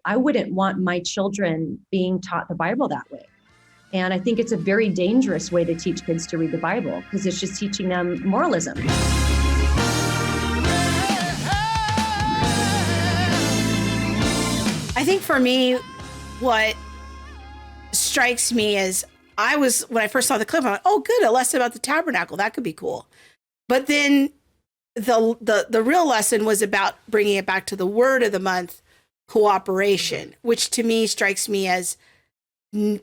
I wouldn't want my children being taught the Bible that way. And I think it's a very dangerous way to teach kids to read the Bible, because it's just teaching them moralism. I think for me, what strikes me is when I first saw the clip, I'm like, oh, good, a lesson about the tabernacle. That could be cool. But then the real lesson was about bringing it back to the word of the month, cooperation, which to me strikes me as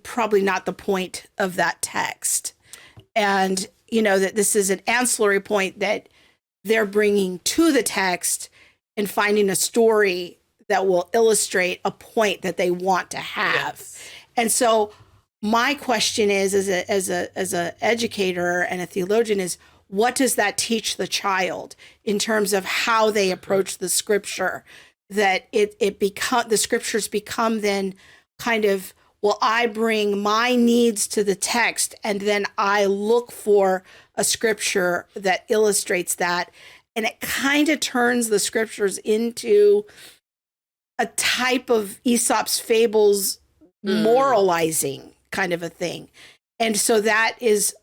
probably not the point of that text. And, that this is an ancillary point that they're bringing to the text and finding a story that will illustrate a point that they want to have. Yes. And so my question is, as a educator and a theologian, is what does that teach the child in terms of how they approach the scripture? That the scriptures become then kind of, well, I bring my needs to the text, and then I look for a scripture that illustrates that. And it kind of turns the scriptures into a type of Aesop's fables moralizing kind of a thing. And so that is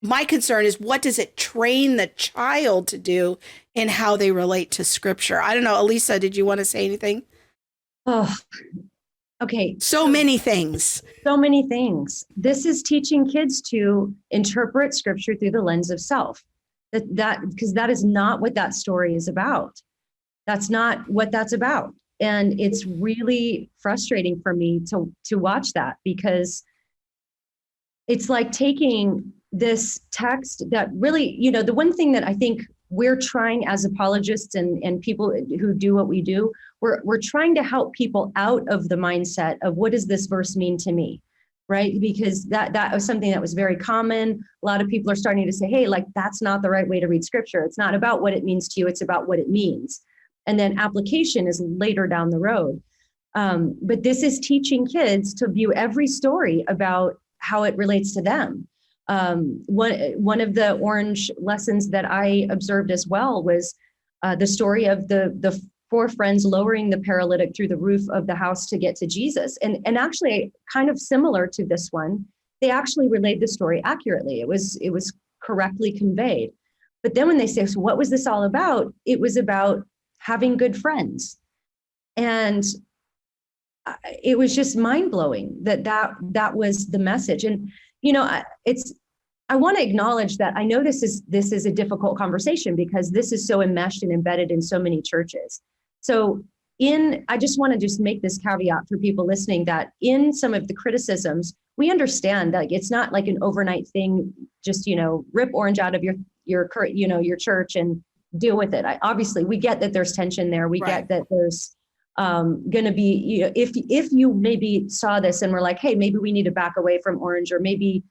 my concern, is what does it train the child to do in how they relate to scripture? I don't know. Elisa, did you want to say anything? Oh, okay. So many things. So many things. This is teaching kids to interpret scripture through the lens of self. Because that is not what that story is about. That's not what that's about. And it's really frustrating for me to watch that, because it's like taking this text that really, the one thing that I think we're trying as apologists and people who do what we do, we're trying to help people out of the mindset of what does this verse mean to me, right? Because that was something that was very common. A lot of people are starting to say, hey, like, that's not the right way to read scripture. It's not about what it means to you. It's about what it means. And then application is later down the road. But this is teaching kids to view every story about how it relates to them. One of the orange lessons that I observed as well was the story of the four friends lowering the paralytic through the roof of the house to get to Jesus. And actually, kind of similar to this one, they actually relayed the story accurately. It was correctly conveyed. But then when they say, so what was this all about? It was about having good friends. And it was just mind-blowing that was the message. And, I want to acknowledge that I know this is a difficult conversation, because this is so enmeshed and embedded in so many churches. So I just want to make this caveat for people listening, that in some of the criticisms, we understand that it's not like an overnight thing, just, rip orange out of your church and deal with it. Obviously, we get that there's tension there. We get that there's going to be, if you maybe saw this and were like, hey, maybe we need to back away from orange, or maybe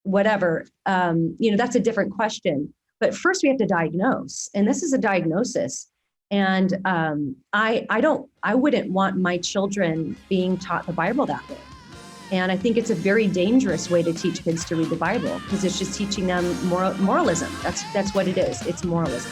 whatever, that's a different question. But first we have to diagnose, and this is a diagnosis. And I wouldn't want my children being taught the Bible that way. And I think it's a very dangerous way to teach kids to read the Bible, because it's just teaching them moralism. That's what it is. It's moralism.